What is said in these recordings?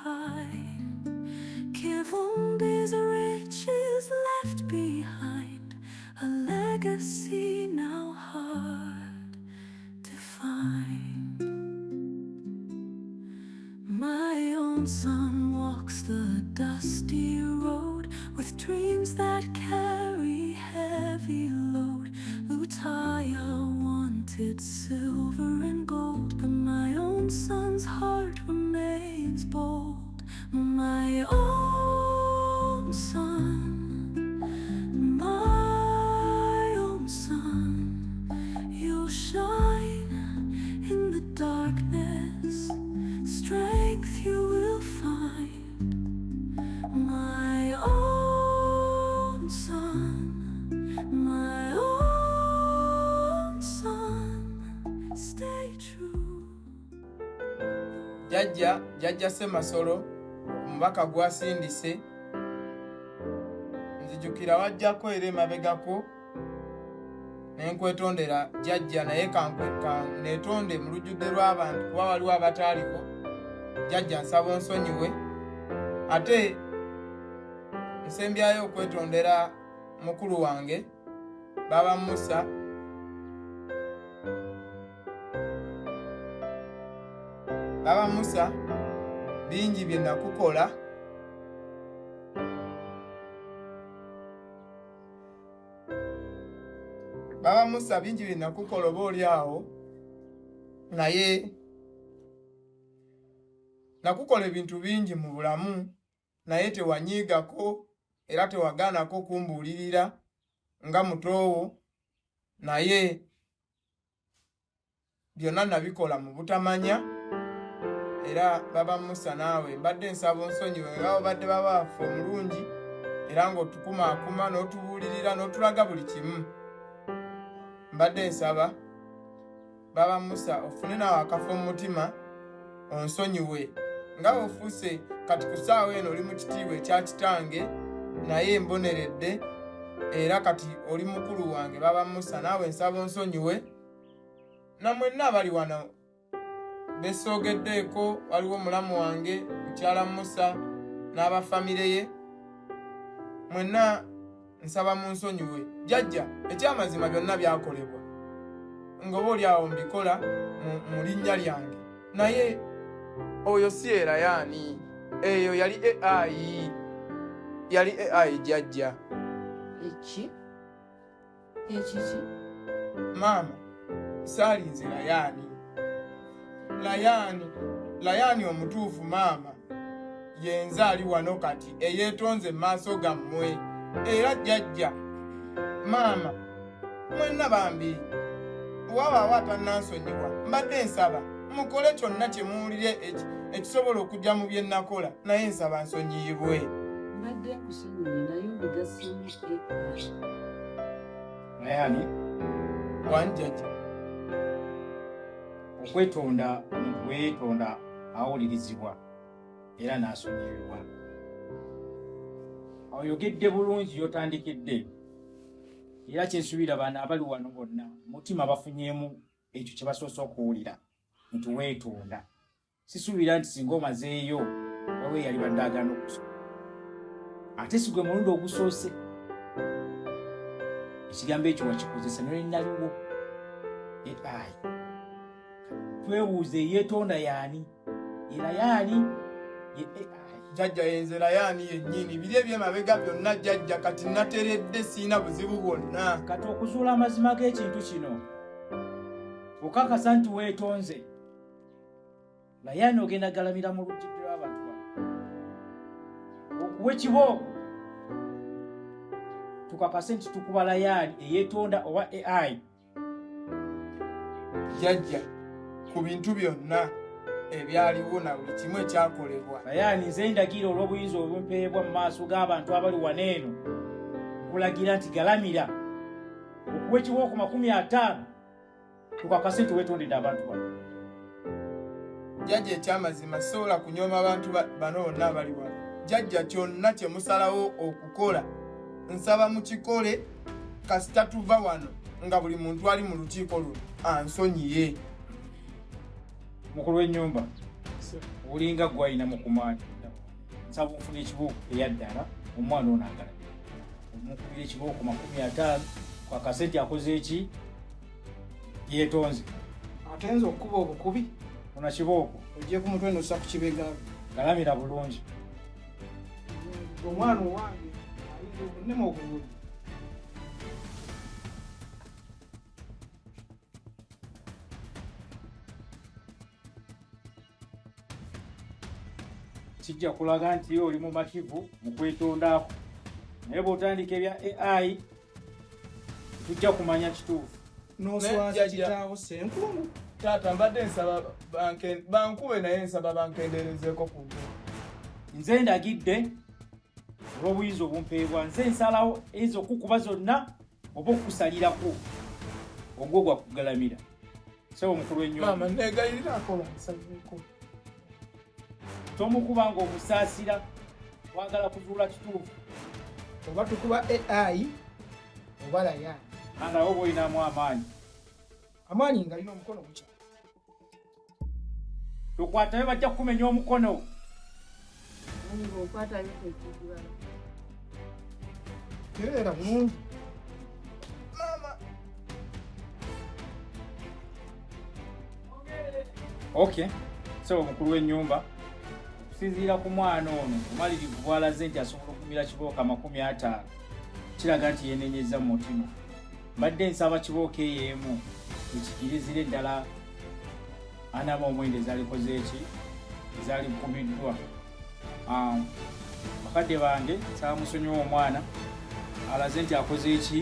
hide. Given these riches left behind, a legacy now hard to find. My own son walks the dusty road with dreams that carry heavy load. Lutaya wanted silver and gold, but my own son's heart remains bold. My own son, my own son, you'll shine in the darkness, strength you will find. My own son, my own son, stay true. Jajja Ssemasolo omubaka gwasindise nzijukira wajjako era emabegako nenkwetondera jajja naye netonde mu lujjudde lw'abantu kuba waliwo abataaliwo. Jajja nsaba onsonyiwe, ate nsembyayo okwetondera mukulu wange Baba Musa. Baba Musa, bingi bye nakukola. Baba Musa, bingi bye nakukola oba oli awo, naye nakukola ebintu bingi mu bulamu, naye tewanyiigako era tewagaanako kumbuulirira nga mutoowo, naye byonna nabikola mu butamanya. Era Baba Musa naawe mbadde nsaba onsonyiwe nga obadde baba waffe omulungi era ng'otukumaakuma n'otubuulirira n'otulaga buli kimu. Mbadde nsaba Baba Musa ofune naawe akafo mu mutima onsonyiwe nga ofuuse kati ku ssaawa eno oli mu kitiibwa ekya kitange, naye mboneredde era kati oli mukulu wange Baba Musa, naawe nsaba onsonyiwe. Na mwenna abali wano besoogeddeeko, waliwo mulamu wange mukyala Musa n'abafamire ye, mwenna nsaba munsonyiwe. Jajja ekyamazima byonna byakolebwa ng'oba oli awo mbikola mu linnya lyange, naye oyo si era yaani, eyo yali AI, yali AI jajja. Ekiki? Maama, saalinze Layani omutuufu maama, yenze ali wano kati eyeetonze mu maaso gammwe. Era jajja maama, mwenna bambi wabaawo atannansonyiwa, mbadde nsaba mukole kyonna kye muwulire ekisobola okujja mu bye nakola, naye nsaba nsonyiyibwe. Mbadde nkusonyiye naye obigassimu Layani wanjajja okwetonda omuntu weetonda awulirizibwa era n'asonyirirwa. Oyogedde bulungi yotandikidde, era kyensuubira bano abali wano bonna mutima bafunyeemu ekyo kye basoose okuwulira nti weetonda. Sisuubira nti singa omazeeyo waliwo eyali badde agaana okusoma, ate si gwe mulundi ogusoose. Ekigambo ekyo wakikozesa nolinaliwo AI. Twebuuze yeetonda yaani? Era yaani ye AI. Jajja yenze Layani yennyini, biri ebyemabega byonna jajja kati nateredde siina buzibu bwonna. Kati okuzuula amazima g'ekintu kino okakasa nti weetonze, Layani ogenda galamira mu lujjudde lw'abantu bano. Okuwa ekibooko tukakase nti tukuba Layani eyeetonda oba AI. Jajja ku bintu byonna ebyaliwo na buli kimu ekyakolebwa, Layani nze ndagira olw'obuyinza obumpeebwa mu maaso g'abantu abali waneeno, nkulagira nti galamira okuwa ekibooko 50 tukakase nti weetondedde abantu bano. Jajja ekyamazima sobola kunyooma abantu bano bonna abali wano. Jajja kyonna kye musalawo okukola nsaba mukikole kasita tuva wano nga buli muntu ali mu lukiiko luno ansonyiye. Mukulu w'ennyumba, olinga gwalina mukumaani nsaba ofuna ekibooko eyaddala omwana ono agalabira omukubira ekibooko 50 kwa kaseti akoze eki yeetonze atenza okukuba obukubi ona kibooko ojje ku mutwe nossa ku kibega galamira bulungi omwana owange ayinza okunnema okugulu kijja kulaga nti oli mumativu mu kwetondaako naye bw'otandika ebya AI tujja kumanya kituufu noswaza kitaawo senkungu taata mbadde nsaba bankube naye nsaba bankenderezeeko ku nte nze ndagidde olw'obuyinza obumpeebwa nze nsalawo ezo okukuba zonna oba okukusalirako ogwo gwa kugalamira sebo mukulu w'ennyumba maama negayirira akola nsazeeko tomukuba ng'omusaasira wagala kuzuula kituufu oba tukuba AI oba layani angawo bw'olinamu amaanyi amaanyi ngalina omukono gukya tukwatayo bajja kukumenya omukono okwatayo kwekigwala tereera bulungi okay sebo mukulu w'ennyumba okusinziira ku mwana ono omalirivu bw'alaze nti asobola okumira kibooka 50 kiraga nti yeenenyeza mu mutima mbadde nsaba kibooka eyo emu ekikirizire ddala 49 ezalikoze eki ezaali kukubiddwa bakadde bange nsaba musonyiwa omwana alaze nti akoze eki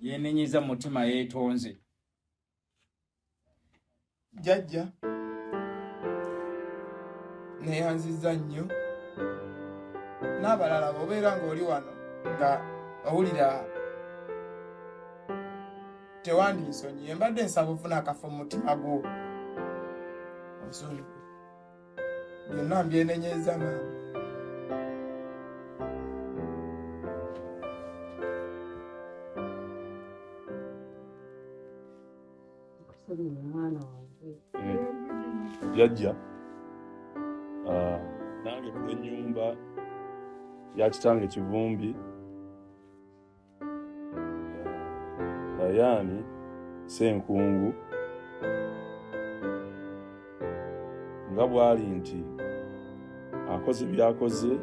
yeenenyeza mu mutima yeetonze jjajja neyanziza nnyo n'abalala bw'obeera ng'oli wano nga owulira tewandinsonyiye mbadde nsaba ofuna akafo mu mutima gwo onsonyiwe byonna mbyenenyeza maama kusabira omwana wange jjajja nange ku ennyumba ya kitange Kivumbi Layani Senkungu nga bw'ali nti akoze byakoze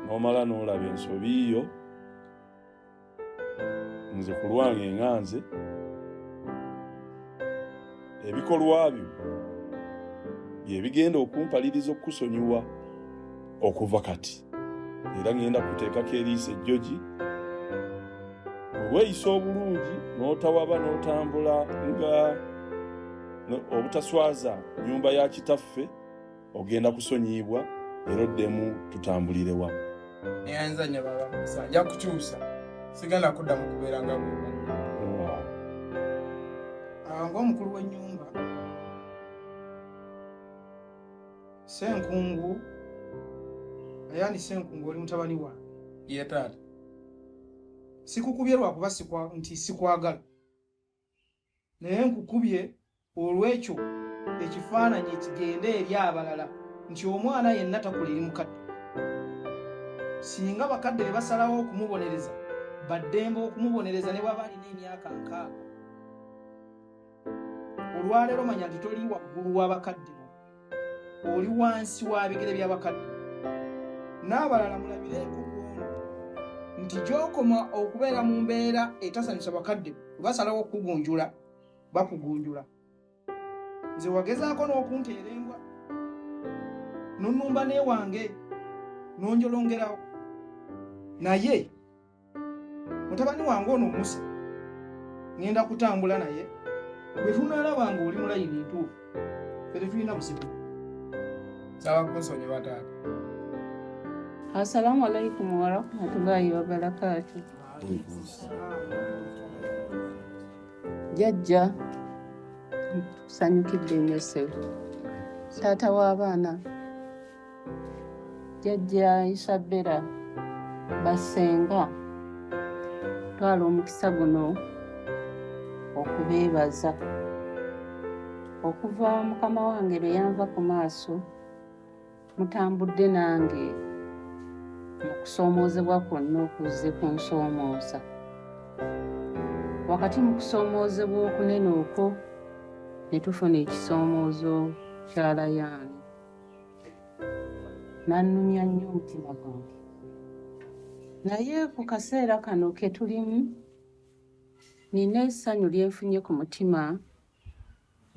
n'omala n'olaba ensobi yo nze ku lwange enganze ebikolwa byo byebigenda okumpaliriza okukusonyiwa okuva kati era ngenda kuteekako eriisa ejjogi weeyisa obulungi n'otawaba n'otambula nga obutaswaza nnyumba ya kitaffe ogenda kusonyibwa era oddemu tutambulire wamu neyanza nnyo baba musa nja kukyusa sigenda kudda mu kubeera nga bwe ng'omukulu w'ennyumba Senkungu Layani Senkungu oli mutabani wange ye taata sikukubye lwakuba nti sikwagala naye nkukubye olw'ekyo ekifaananyi ekigende eri abalala nti omwana yenna takula eri mukadde singa bakadde be basalawo okumubonereza baddembe okumubonereza ne bwaba alina emyaka 6 olwaleero manya nti toli waggulu w'abakadde oli wansi wa bigere by'abakadde n'abalala mulabireeko bwono nti gy'okoma okubeera mu mbeera etasanyusa bakadde basalawo okukugunjula bakugunjula nze wagezaako n'okunteera embwa nonnumba n'ewange n'onjolongerawo naye mutabani wange ono Musa ngenda kutambula naye bwe tunaalaba nga oli mulayini ntuufu ffe tetulina buzibu nsaba kunsonyiwa taata assalamu alaikum warahmatullahi wabarakatu jjajja tusanyukidde nnyo taata w'abaana jjajja Isabella Basenga twala omukisa guno okubeebaza okuva mukama wange lwe yanva ku maaso mutambudde nange mu kusoomoozebwa kwonna okuzze kunsoomooza. Wakati mu kusoomoozebwa okunene okwo ne tufuna ekisoomoozo kya Layani. Nannumya nnyo omutima gwange. Naye ku kaseera kano ke tulimu nina essanyu lye nfunye ku mutima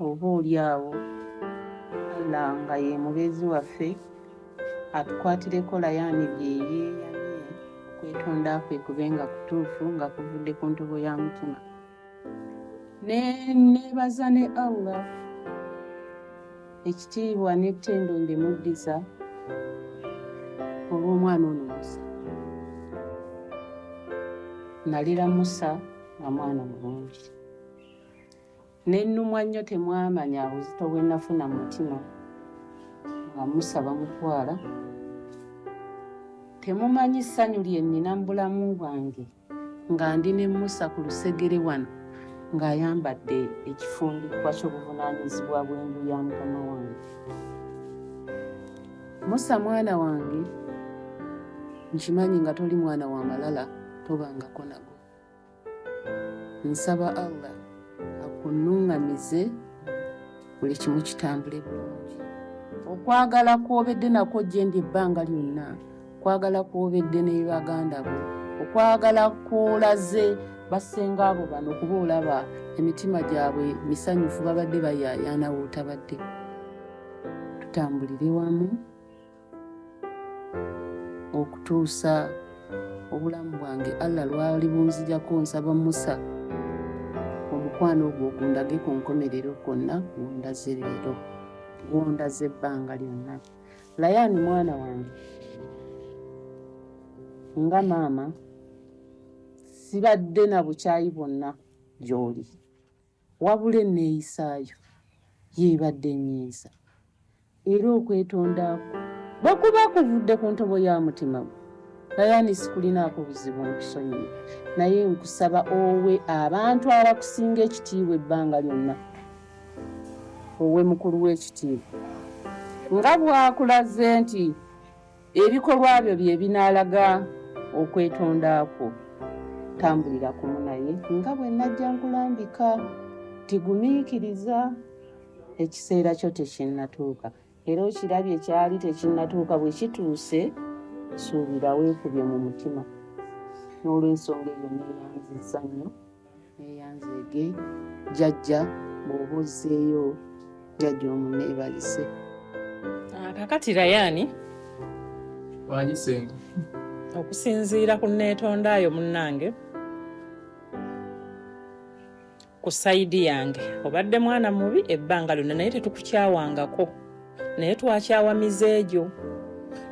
oba oliawo Allah nga ye mubeezi waffe atukwatireko Layani bye yeeyamye okwetonda kwe kube nga kutuufu nga kuvudde ku ntobo ya mutima. Ne neebaza ne Allah ekitiibwa n'ettendo mbimuddiza olw'omwana ono Musa. Nalira Musa nga mwana mulungi. Nennumwa nnyo temwamanya obuzito bwe nafuna mu mutima nga Musa bamutwala. Temumanyi ssanyu lye nnina mu bulamu bwange nga ndi ne Musa ku lusegere wano ng'ayambadde ekifumbikwa ky'obuvunaanyizibwa bw'enju ya mukama wange. Musa mwana wange, nkimanyi nga toli mwana wa malala tobangako nago. Nsaba Allah akunnuŋŋamize buli kimu kitambule bulungi. Okwagala kw'obedde nakwo gye ndi ebbanga lyonna, okwagala kw'obedde ne baganda bo, okwagala kw'olaze bassenga abo bano kuba olaba emitima gyabwe misanyufu babadde bayaayaana wootabadde. Tutambulire wamu okutuusa obulamu bwange Allah lwali bunzijako. Nsaba Musa omukwano ogwo gundage ku nkomerero kwonna gwondaze leero, gwondaze ebbanga lyonna. Layani mwana wange, nga maama sibadde na bukyayi bwonna gy'oli, wabula enneeyisaayo yeebadde ennyiisa. Era okwetonda bwe kuba kuvudde ku ntobo ya mutima gwo, Layani sikulinaako buzibu nkusonyiye, naye nkusaba owe abantu abakusinga ekitiibwa ebbanga lyonna. Owe mukulu w'ekitiibwa nga bw'akulaze nti ebikolwa byo bye binaalaga okwetonda kwo. Tambulira kumu naye nga bwe najja nkulambika, tigumiikiriza ekiseera kyo tekinnatuuka. Era okirabye ekyali tekinnatuuka bwe kituuse, suubira weekubye mu mutima. N'olw'ensonga eyo neeyanzizza nnyo, neeyanzeege jjajja bw'oba ozzeeyo jjajja omuneebalise. Kakati Layani, Wanyisenga. okusinziira ku neetondayo munnange, ku sayidi yange obadde mwana mubi ebbanga lyonna naye tetukukyawangako, naye twakyawamiza egyo.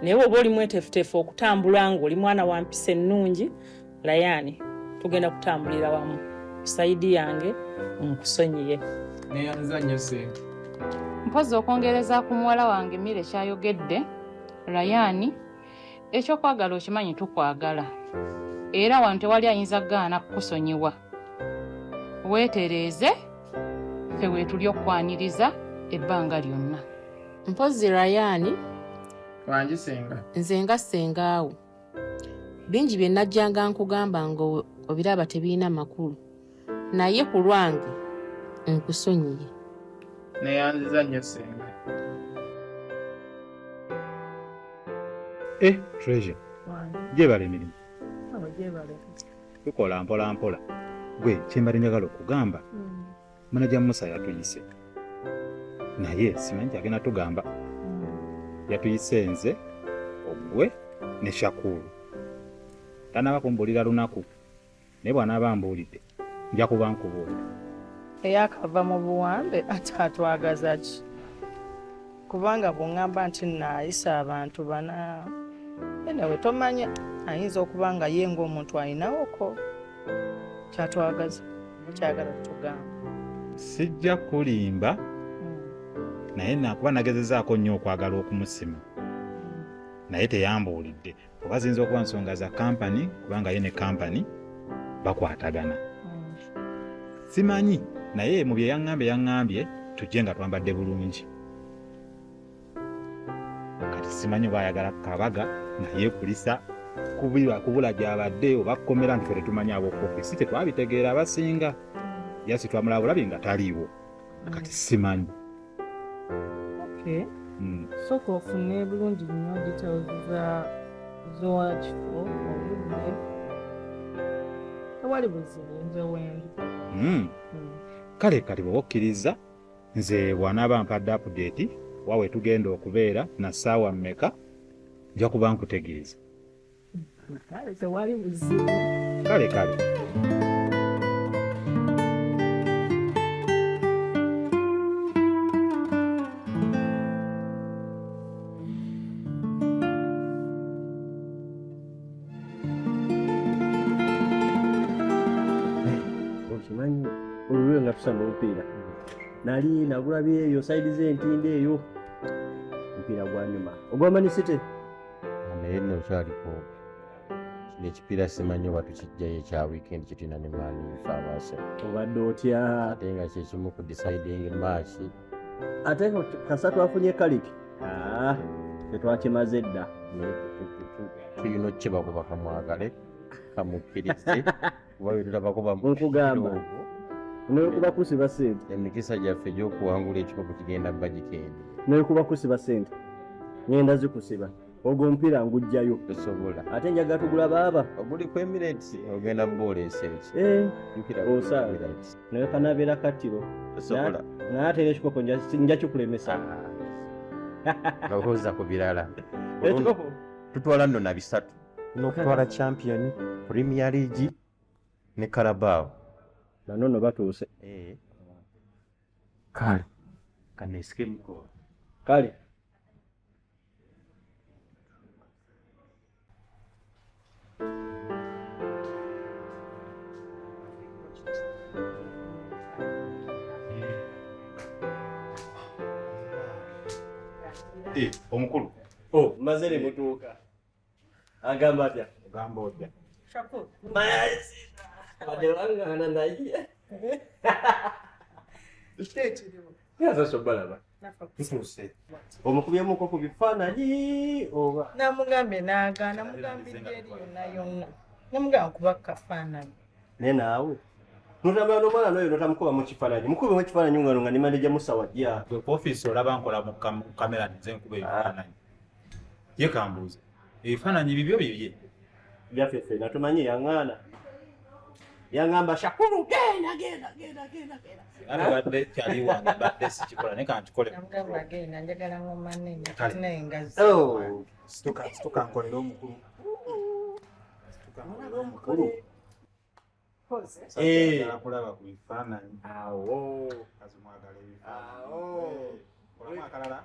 Naye bw'oba oli mweteefuteefu okutambula ng'oli mwana wa mpisa ennungi, Layani tugenda kutambulira wamu. Ku sayidi yange nkusonyiye. Neeyanza nnyo senga. Mpozi okwongereza ku muwala wange Mire kyayogedde, Layani ekyokwagala okimanyi tukwagala, era wano tewali ayinza gaana kukusonyiwa. Weetereeze ffe weetuli okukwaniriza ebbanga lyonna. Mpozi Layani, Wanyisenga. nze nga ssengaawo bingi bye najjanga nkugamba nga obiraba tebirina makulu, naye ku lwange nkusonyiye. Neeyanziza nnyo senga. Treasure. Gyebala emirimu. Tukola mpola mpola. Gwe kyembadde njagala okugamba. Manager Musa yatuyise. Naye simanyi kyagenda tugamba. Yatuyise nze, ogwe ne Shakulu. Tanaba kumbulira lunaku. Naye bw'anaaba ambuulidde nja kuba nkubuulira. Eyakava mu buwambe ate atwagaza ki? Kubanga bw'ŋŋamba nti naayisa abantu bana, enawe tomanya ayinza okuba nga ye ng'omuntu alinawoko kyatwagaza, kyagala tugamba. Sijja kulimba, naye nakuba nagezezaako nnyo okwagala okumusima. Naye teyambuulidde. Oba ziyinza okuba nsonga za kampani, kubanga ye ne kampani bakwatagana. Simanyi, naye mu bye yaŋŋambye tujje nga twambadde bulungi. Kati simanyi bayagala kabaga naye kulisa kubula gy'abadde oba kukomera nti ffe tetumanyi ab'okofi si tetwabitegeera abasinga yasi twamulaba bulabi nga taliiwo kati simanyi. Okay. Sooka ofune bulungi nnyo details z'owakifo obudde tewali buzibu nze wendi. Kale kati bw'oba okkiriza nze bw'anaaba mpadde update waawe tugenda okubeera na ssaawa mmeka nja kuba nkutegeeza. Kale tewali buzibu. Kale kale. Okimanyi olulwe nga tusamba omupiira nali nagulabye eyo saidi z'entinde eyo omupiira gwa nyuma ogwamanyi City naye nno okyaliko kino ekipiira simanyi oba tukijjayo ekya weekend kitina ne maanifa abaase obadde otya ate nga kyekimu ku deciding match ate kasa twafunye kaliki tetwakimaze dda tulina okkiba kuba kamwagale kamukkirize kuba byetutabako nkugamba nekuba kusiba sente emikisa gyaffe egy'okuwangula ekikopo kigenda bagikendi nekuba kusiba sente ngenda zikusiba ogwo omupiira ngujjayo tosobola ate njaga tugula baaba oguli ku Emirates ogenda booleesa eki osaala naye kanabeera kattiro tosobola naye ate n'ekikopo nja kikulemesa lowooza ku birala ekikopo tutwala nno na bisatu n'okutwala champion Premier League ne Carabao nanono batuuse kale kanesikemko kale omukulu mazere mutuuka agamba atya ogamba otya badewangana naye yazasobalaba tutuuse omukubyemukko ku bifaananyi oba namugambye n'agaana mugambidde eri yonna yonna namugamba kuba kafaananyi naye naawe notambula n'omwana noyo notamukuba mu kifaananyi mukube mu ekifaananyi ngano nga ne maneja musawajja gwe ku ofiisi olaba nkola mu kamera nze nkuba ebifaananyi ye kambuuza ebifaananyi bibyo bibye byaffe ffenna tumanyi yaŋŋaana yaŋŋamba Shakuru genda badde kyali wange badde sikikola naye kankikole namugamba genda njagala ngomane naye ngazi situka nkolera omukulu kulaba ku bifaananyi awo kazimwagala ebifaananyi olamu akalala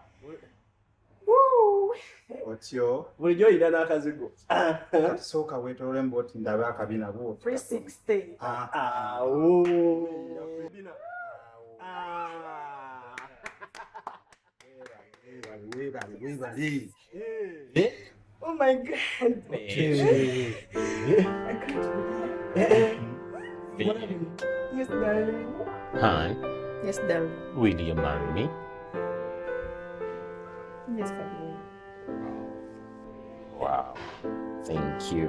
otyo bulijjo oyina n'akazigo kati sooka weetolole mbooti ndabe akabina bwo 360 awo webale oh my god yes darling Hi, yes darling will you marry me? yes darling Wow, thank you.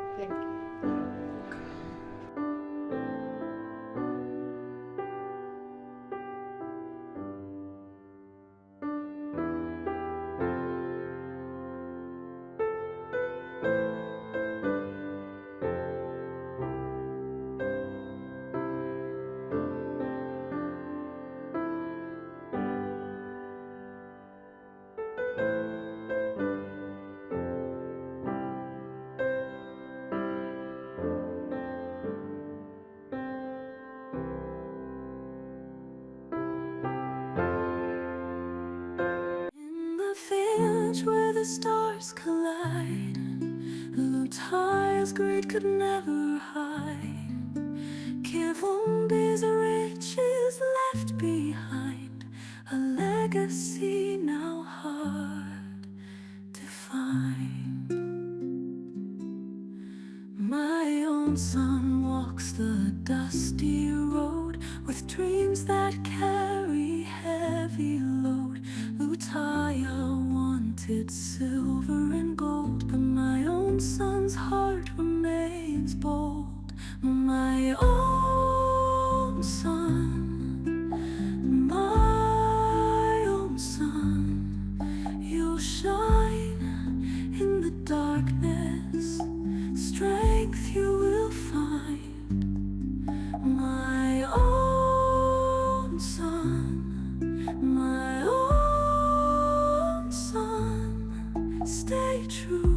thank you Where the stars collide, blue tiles great could never hide. Kivumbi's riches left behind, own son walks the dusty road with dreams that carry heavy load. Lutaya wanted silver and gold, but my own son's heart remains bold. My own son, my own son, you'll shine in the darkness, strength you will find. My own son, my own son, stay true.